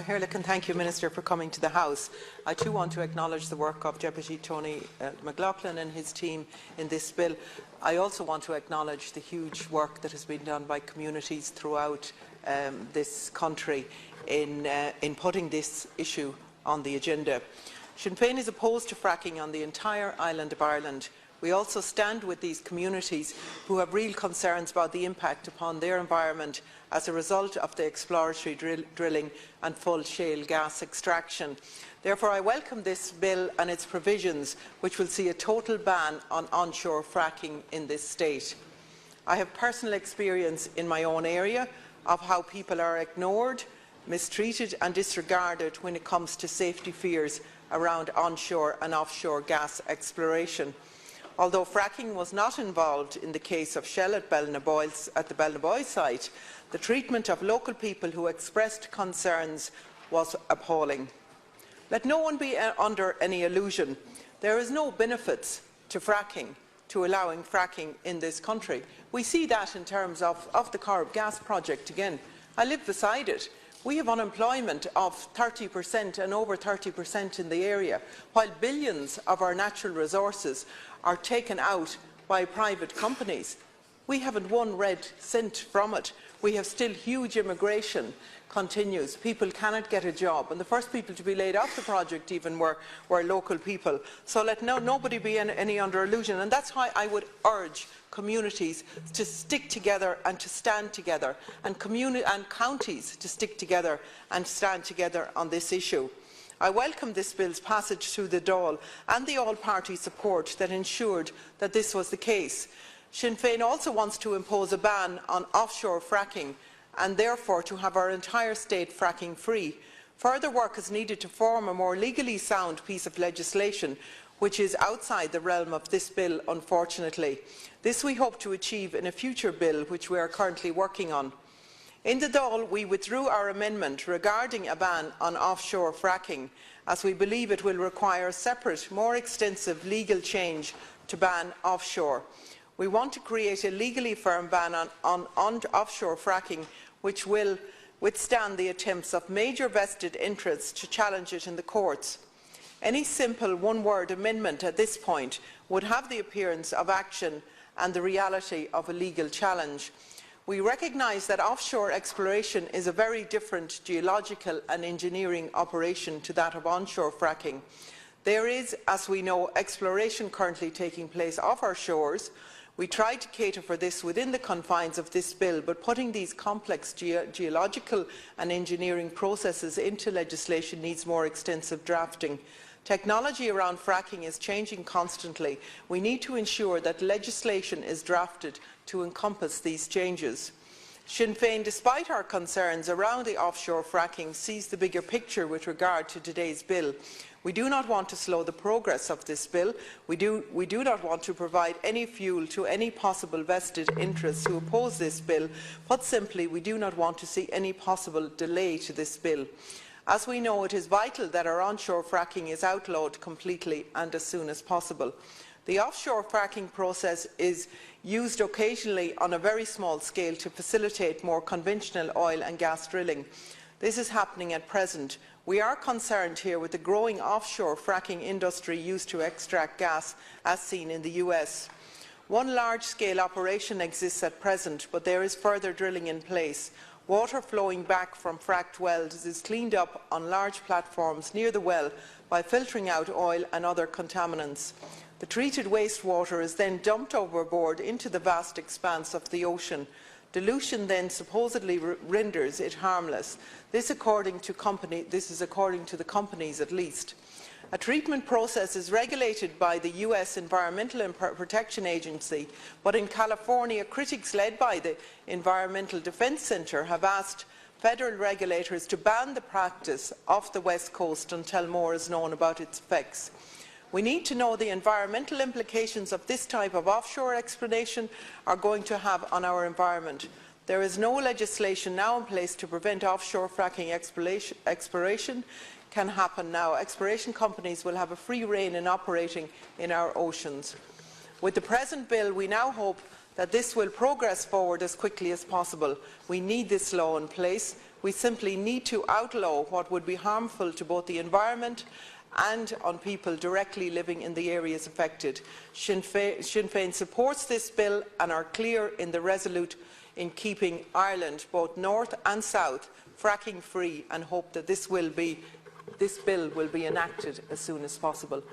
Herlick, and thank you, Minister, for coming to the House. I too want to acknowledge the work of Deputy Tony McLaughlin and his team in this bill. I also want to acknowledge the huge work that has been done by communities throughout this country in putting this issue on the agenda. Sinn Féin is opposed to fracking on the entire island of Ireland. We also stand with these communities who have real concerns about the impact upon their environment as a result of the exploratory drilling and full shale gas extraction. Therefore, I welcome this bill and its provisions, which will see a total ban on onshore fracking in this state. I have personal experience in my own area of how people are ignored, mistreated and disregarded when it comes to safety fears around onshore and offshore gas exploration. Although fracking was not involved in the case of Shell at the Bellnaboy site, the treatment of local people who expressed concerns was appalling. Let no one be under any illusion. There is no benefits to fracking, to allowing fracking in this country. We see that in terms of the Corrib gas project again. I live beside it. We have unemployment of 30% and over 30% in the area, while billions of our natural resources are taken out by private companies. We haven't one red cent from it. We have still huge immigration continues. People cannot get a job, and the first people to be laid off the project even were local people. So let nobody be any under illusion, and that's why I would urge communities to stick together and to stand together, and counties to stick together and stand together on this issue. I welcome this bill's passage through the Dáil and the all-party support that ensured that this was the case. Sinn Féin also wants to impose a ban on offshore fracking and therefore to have our entire state fracking free. Further work is needed to form a more legally sound piece of legislation which is outside the realm of this bill, unfortunately. This we hope to achieve in a future bill which we are currently working on. In the Dáil, we withdrew our amendment regarding a ban on offshore fracking, as we believe it will require a separate, more extensive legal change to ban offshore. We want to create a legally firm ban on offshore fracking which will withstand the attempts of major vested interests to challenge it in the courts. Any simple one-word amendment at this point would have the appearance of action and the reality of a legal challenge. We recognise that offshore exploration is a very different geological and engineering operation to that of onshore fracking. There is, as we know, exploration currently taking place off our shores. We tried to cater for this within the confines of this bill, but putting these complex geological and engineering processes into legislation needs more extensive drafting. Technology around fracking is changing constantly. We need to ensure that legislation is drafted to encompass these changes. Sinn Féin, despite our concerns around the offshore fracking, sees the bigger picture with regard to today's bill. We do not want to slow the progress of this bill. We do not want to provide any fuel to any possible vested interests who oppose this bill. Put simply, we do not want to see any possible delay to this bill. As we know, it is vital that our onshore fracking is outlawed completely and as soon as possible. The offshore fracking process is used occasionally on a very small scale to facilitate more conventional oil and gas drilling. This is happening at present. We are concerned here with the growing offshore fracking industry used to extract gas, as seen in the US. One large-scale operation exists at present, but there is further drilling in place. Water flowing back from fracked wells is cleaned up on large platforms near the well by filtering out oil and other contaminants. The treated wastewater is then dumped overboard into the vast expanse of the ocean. Dilution then supposedly renders it harmless. This is according to the companies at least. A treatment process is regulated by the US Environmental Protection Agency, but in California, critics led by the Environmental Defense Center have asked federal regulators to ban the practice off the West Coast until more is known about its effects. We need to know the environmental implications of this type of offshore exploration are going to have on our environment. There is no legislation now in place to prevent offshore fracking exploration can happen now. Exploration companies will have a free rein in operating in our oceans. With the present bill, we now hope that this will progress forward as quickly as possible. We need this law in place. We simply need to outlaw what would be harmful to both the environment and on people directly living in the areas affected. Sinn Féin supports this bill and are clear in the resolute in keeping Ireland, both north and south, fracking free, and hope that this bill will be enacted as soon as possible.